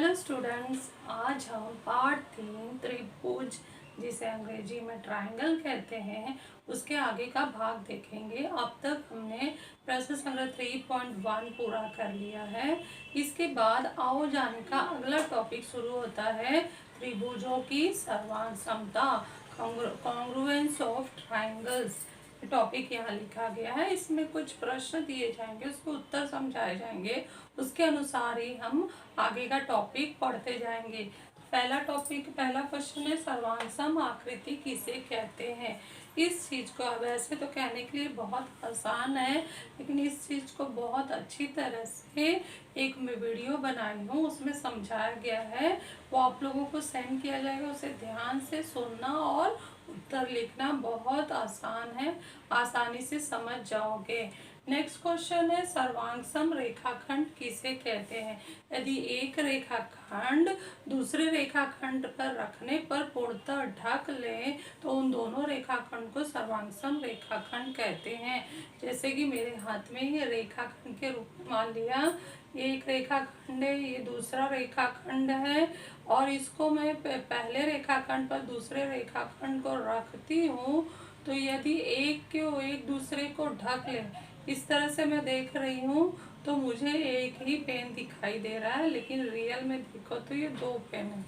Hello students, आज हम part 3 त्रिभुज जिसे अंग्रेजी में ट्रायंगल कहते हैं उसके आगे का भाग देखेंगे। अब तक हमने प्रश्न संग्रह 3.1 पूरा कर लिया है। इसके बाद आओ जाने का अगला टॉपिक शुरू होता है त्रिभुजों की सर्वांग समता, कॉन्ग्रुएंस ऑफ ट्रायंगल्स। टॉपिक यहाँ लिखा गया है। इसमें कुछ प्रश्न दिए जाएंगे, उसके उत्तर समझाए जाएंगे, उसके अनुसार ही हम आगे का टॉपिक पढ़ते जाएंगे। पहला क्वेश्चन है सर्वांग आकृति किसे कहते हैं। इस चीज को वैसे तो कहने के लिए बहुत आसान है, लेकिन इस चीज को बहुत अच्छी तरह से एक मैं वीडियो बनाई हूँ, उसमें समझाया गया है। वो आप लोगों को सेंड किया जाएगा, उसे ध्यान से सुनना और उत्तर लिखना बहुत आसान है, आसानी से समझ जाओगे। नेक्स्ट क्वेश्चन है सर्वांग रेखाखंड किसे कहते हैं। यदि एक रेखाखंड दूसरे रेखाखंड पर रखने पर पूर्णतः ढक ले तो उन दोनों रेखाखंड को सर्वांग रेखाखंड कहते हैं। जैसे कि मेरे हाथ में ये रेखाखंड के रूप में मान लिया, ये एक रेखाखंड है, ये दूसरा रेखाखंड है, और इसको मैं पहले रेखाखंड पर दूसरे रेखाखंड को रखती हूँ तो यदि एक दूसरे को ढक ले, इस तरह से मैं देख रही हूँ तो मुझे एक ही पेन दिखाई दे रहा है, लेकिन रियल में देखो तो ये दो पेन है।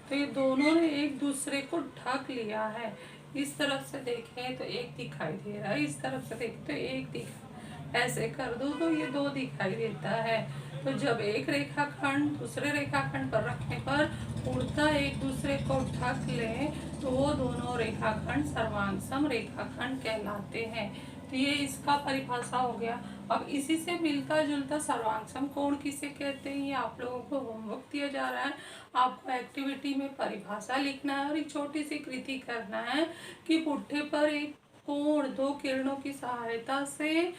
तो ये दोनों ने एक दूसरे को ढक लिया है। इस तरफ से देखें तो एक दिखाई दे रहा है, इस तरफ से देखें तो एक दिखा, ऐसे कर दो तो ये दो दिखाई देता है। तो जब एक रेखाखंड दूसरे रेखाखंड पर रखने पर पूर्णतः एक दूसरे को ढक ले तो वो दोनों रेखाखंड सर्वांग रेखाखंड कहलाते हैं। तो ये इसका परिभाषा हो गया। अब इसी से मिलता जुलता सर्वांग कोण किसे कहते हैं, ये आप लोगों को होमवर्क दिया जा रहा है। आपको एक्टिविटी में परिभाषा लिखना है और एक छोटी सी कृति करना है कि पुट्ठे पर एक कोण दो किरणों की सहायता से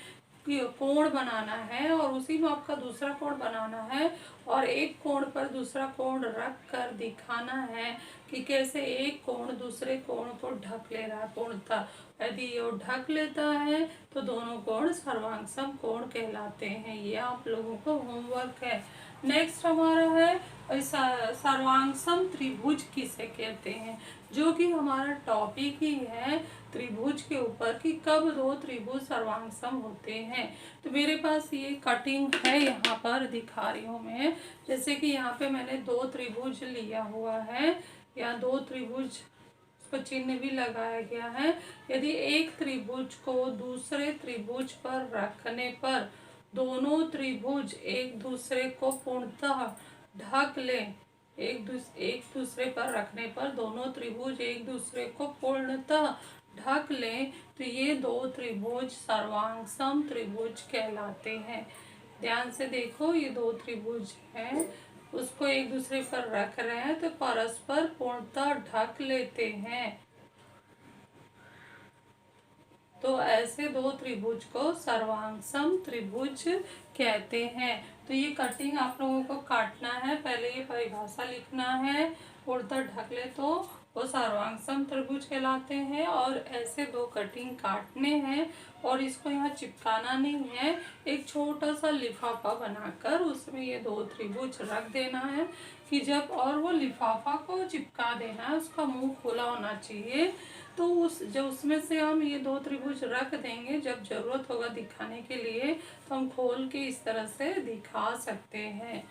कोण बनाना है और उसी में आपका दूसरा कोण बनाना है, और एक कोण पर दूसरा कोण रख कर दिखाना है कि कैसे एक कोण दूसरे कोण को ढक ले रहा है पूर्णतः। यदि ये ढक लेता है तो दोनों कोण सर्वांग कोण कहलाते हैं। ये आप लोगों को होमवर्क है। नेक्स्ट हमारा है सर्वांग त्रिभुज किसे कहते हैं, जो कि हमारा टॉपिक ही है त्रिभुज के ऊपर कि कब दो त्रिभुज सर्वांग होते हैं। तो मेरे पास ये कटिंग है, यहाँ पर दिखा रही हूँ मैं। जैसे कि यहाँ पे मैंने दो त्रिभुज लिया हुआ है, यहाँ दो त्रिभुज को चिन्ह भी लगाया गया है। यदि एक त्रिभुज को दूसरे त्रिभुज पर रखने पर दोनों त्रिभुज एक दूसरे को पूर्णतः ढक ले, एक दूसरे पर रखने पर दोनों त्रिभुज एक दूसरे को पूर्णतः ढक ले तो ये दो त्रिभुज सर्वांग त्रिभुज कहलाते हैं। ध्यान से देखो, ये दो त्रिभुज हैं, उसको एक दूसरे पर रख रहे हैं तो परस्पर पूर्णतः ढक लेते हैं। तो ऐसे दो त्रिभुज को सर्वांग त्रिभुज कहते हैं। तो ये कटिंग आप लोगों को काटना है, पहले ये परिभाषा लिखना है, पूर्णतः ढक ले तो वो सर्वांग त्रिभुज कहलाते हैं, और ऐसे दो कटिंग काटने हैं और इसको यहाँ चिपकाना नहीं है। एक छोटा सा लिफाफा बनाकर उसमें ये दो त्रिभुज रख देना है कि जब, और वो लिफाफा को चिपका देना है, उसका मुंह खुला होना चाहिए। तो उसमें से हम ये दो त्रिभुज रख देंगे, जब जरूरत होगा दिखाने के लिए तो हम खोल के इस तरह से दिखा सकते हैं।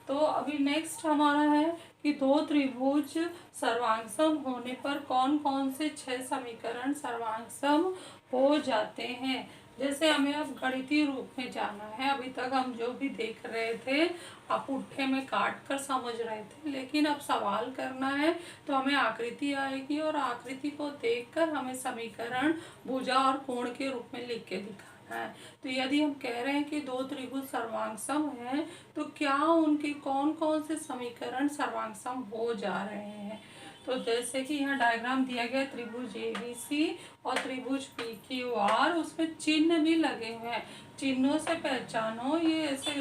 तो अभी नेक्स्ट हमारा है कि दो त्रिभुज सर्वांग होने पर कौन कौन से 6 समीकरण सर्वांग हो जाते हैं। जैसे हमें अब गणितीय रूप में जाना है। अभी तक हम जो भी देख रहे थे आप पुट्ठे में काट कर समझ रहे थे, लेकिन अब सवाल करना है तो हमें आकृति आएगी और आकृति को देखकर हमें समीकरण भुजा और कोण के रूप में लिख के दिखाना है। तो यदि हम कह रहे हैं कि दो त्रिभुज सर्वांग हैं तो क्या उनके कौन कौन से समीकरण सर्वांग हो जा रहे हैं। तो जैसे कि यहाँ डायग्राम दिया गया त्रिभुज ABC और त्रिभुज PQR, उसमें चिन्ह भी लगे हुए हैं। चिन्हों से पहचानो, ये ऐसे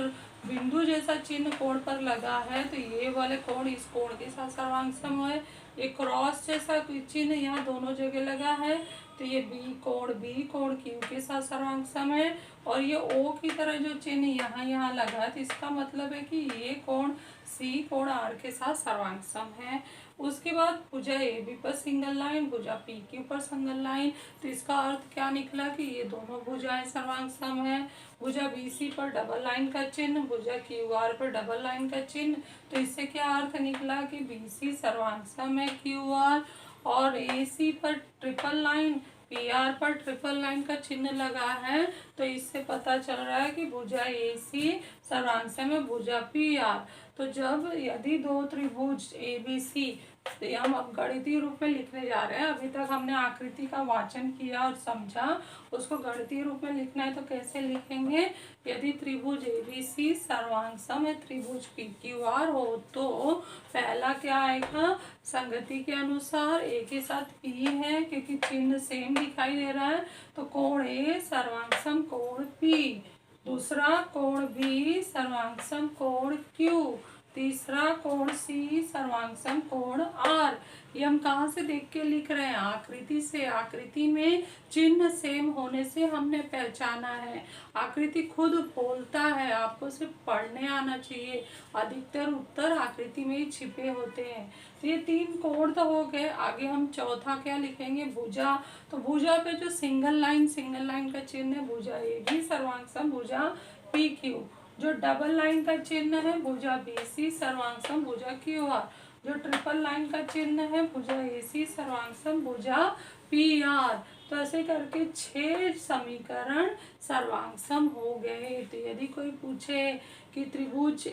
बिंदु जैसा चिन्ह कोण पर लगा है तो ये वाले कोण इस कोण के साथ सर्वांग है। ये क्रॉस जैसा चिन्ह यहाँ दोनों जगह लगा है तो ये बी कोण क्यू के साथ सर्वांग सम है, और ये ओ की तरह जो चिन्ह यहाँ लगा है, तो इसका मतलब है कि ये कोण सी कोण आर के साथ सर्वांग सम है। उसके बाद भुजा ए बी पर सिंगल लाइन, भुजा पी क्यू पर सिंगल लाइन, तो इसका अर्थ क्या निकला कि ये दोनों भुजाएं सर्वांग सम है। भुजा बी सी पर डबल लाइन का चिन्ह, भुजा क्यू आर पर डबल लाइन का चिन्ह, तो इससे क्या अर्थ निकला कि बी सी सर्वांग सम है क्यू आर, और ए सी पर ट्रिपल लाइन, पी आर पर ट्रिपल लाइन का चिन्ह लगा है, तो इससे पता चल रहा है कि भुजा ए सी सर्वांग सम है भुजा पी आर। तो जब यदि दो त्रिभुज ए बी सी, तो हम अब गणितीय रूप में लिखने जा रहे हैं। अभी तक हमने आकृति का वाचन किया और समझा, उसको गणितीय रूप में लिखना है तो कैसे लिखेंगे। यदि त्रिभुज ए बी सी सर्वांग सम है त्रिभुज पी क्यू आर हो, तो पहला क्या आएगा, संगति के अनुसार ए के साथ पी है क्योंकि चिन्ह सेम दिखाई दे रहा है, तो कोण ए सर्वांग सम कोण पी। दूसरा कोण बी सर्वांग सम कोण क्यू। तीसरा कोण सी सर्वांग सम कोण आर। ये हम कहाँ से देख के लिख रहे हैं, आकृति से। आकृति में चिन्ह सेम होने से हमने पहचाना है। आकृति खुद बोलता है, आपको सिर्फ पढ़ने आना चाहिए। अधिकतर उत्तर आकृति में ही छिपे होते हैं। तो ये तीन कोण तो हो गए। आगे हम चौथा क्या लिखेंगे, भुजा। तो भुजा पे जो सिंगल लाइन का चिन्ह है, भुजा ए बी सर्वांग सम भुजा पी क्यू। जो डबल लाइन का चिन्ह है, भुजा बी सी सर्वांग सम भुजा क्यू आर। जो ट्रिपल लाइन का चिन्ह है, भुजा ए सी सर्वांग सम भुजा पी आर। तो ऐसे करके 6 समीकरण सर्वांग सम हो गए। तो यदि कोई पूछे कि त्रिभुज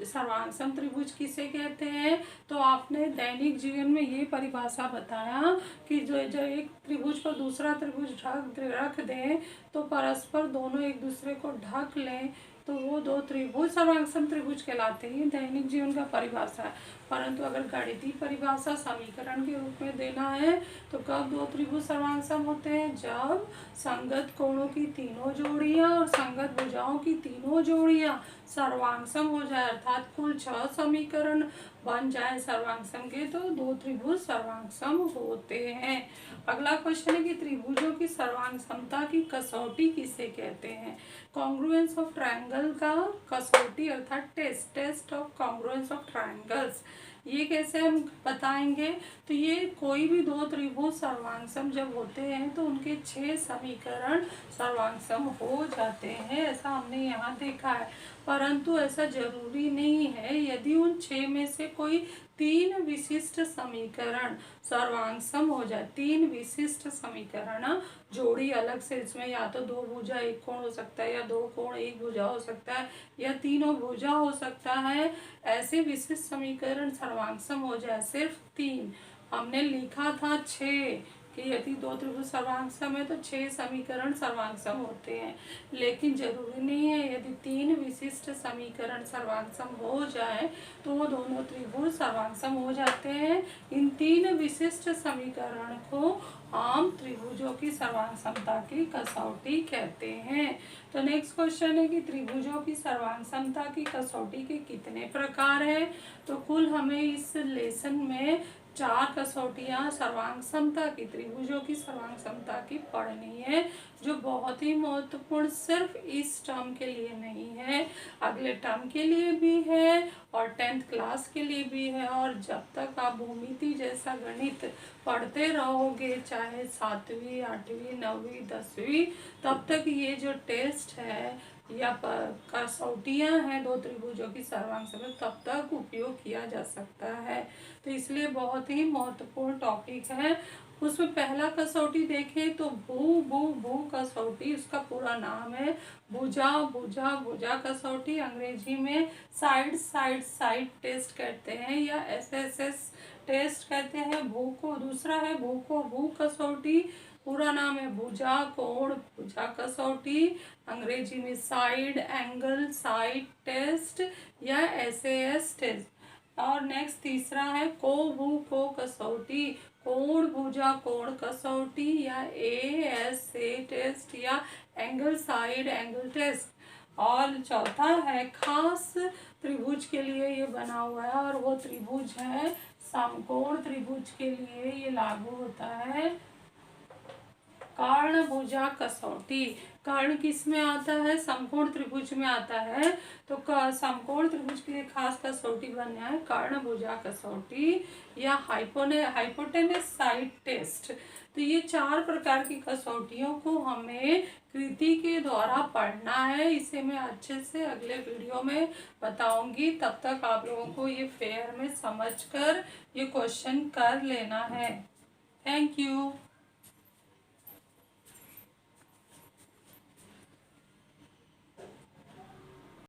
सर्वांग सम त्रिभुज किसे कहते हैं, तो आपने दैनिक जीवन में ये परिभाषा बताया कि जो एक त्रिभुज पर दूसरा त्रिभुज रख दें तो परस्पर दोनों एक दूसरे को ढक लें, तो वो दो त्रिभुज सर्वांग सम त्रिभुज कहलाते हैं। दैनिक जीवन का परिभाषा है। परंतु अगर गणितीय परिभाषा समीकरण के रूप में देना है, तो कब दो त्रिभुज सर्वांग सम होते हैं, जब संगत कोणों की तीनों जोड़ियां और संगत भुजाओं की तीनों जोड़ियां सर्वांग सम हो जाए, अर्थात कुल 6 समीकरण बन जाए सर्वांग सम के, तो दो त्रिभुज सर्वांग सम होते हैं। अगला क्वेश्चन है कि त्रिभुजों की सर्वांग समता की कसौटी किसे कहते हैं। कॉन्ग्रुएंस ऑफ ट्रायंगल का कसौटी अर्थात test of congruence of triangles, ये कैसे हम बताएंगे। तो ये कोई भी दो त्रिभुज सर्वांग सम जब होते हैं तो उनके 6 समीकरण सर्वांग सम हो जाते हैं, ऐसा हमने यहाँ देखा है। परंतु ऐसा जरूरी नहीं है। यदि उन 6 में से कोई 3 विशिष्ट समीकरण सर्वांग सम हो जाए, 3 विशिष्ट समीकरण जोड़ी अलग से, इसमें या तो दो भुजा एक कोण हो सकता है, या दो कोण एक भुजा हो सकता है, या तीनों भुजा हो सकता है, ऐसे विशिष्ट समीकरण सर्वांग सम हो जाए, सिर्फ 3। हमने लिखा था 6 कि यदि दो त्रिभुज सर्वांग सम है तो 6 समीकरण सर्वांग सम होते हैं, लेकिन जरूरी नहीं है। यदि 3 विशिष्ट समीकरण सर्वांग सम हो जाए तो वो दोनों त्रिभुज सर्वांग सम हो जाते हैं। इन 3 विशिष्ट समीकरण को हम त्रिभुजों की सर्वांग समता की कसौटी कहते हैं। तो नेक्स्ट क्वेश्चन है कि त्रिभुजों की सर्वांग समता की कसौटी के कितने प्रकार हैं। तो कुल हमें इस लेसन में 4 कसौटियाँ सर्वांग समता की, त्रिभुजों की सर्वांग समता की पढ़नी है, जो बहुत ही महत्वपूर्ण सिर्फ इस टर्म के लिए नहीं है, अगले टर्म के लिए भी है और 10th क्लास के लिए भी है। और जब तक आप भूमिति जैसा गणित पढ़ते रहोगे, चाहे 7वीं 8वीं 9वीं 10वीं, तब तक ये जो टेस्ट है या कसौटियाँ हैं दो त्रिभुजों की सर्वांग सम, तब तक उपयोग किया जा सकता है। तो इसलिए बहुत ही महत्वपूर्ण टॉपिक है। उसमें पहला कसौटी देखें तो भू कसौटी, उसका पूरा नाम है भुजा कसौटी। अंग्रेजी में साइड टेस्ट कहते हैं या SSS टेस्ट कहते हैं भू को। दूसरा है भू कसौटी, पूरा नाम है भुजा कोण भुजा कसौटी, अंग्रेजी में साइड एंगल साइड टेस्ट या SAS टेस्ट। और नेक्स्ट तीसरा है को कसौटी, कोण भुजा कोण कसौटी या ASA टेस्ट या एंगल साइड एंगल टेस्ट। और चौथा है खास त्रिभुज के लिए ये बना हुआ है, और वो त्रिभुज है समकोण त्रिभुज के लिए ये लागू होता है। कर्णभुजा कसौटी। कर्ण किस में आता है? समकोण त्रिभुज में आता है। तो समकोण त्रिभुज के लिए खास कसौटी बनना है कर्णभुजा कसौटी या हाइपोटेनस साइड टेस्ट। तो ये 4 प्रकार की कसौटियों को हमें कृति के द्वारा पढ़ना है। इसे मैं अच्छे से अगले वीडियो में बताऊंगी। तब तक आप लोगों को ये फेयर में समझकर ये क्वेश्चन कर लेना है। Thank you.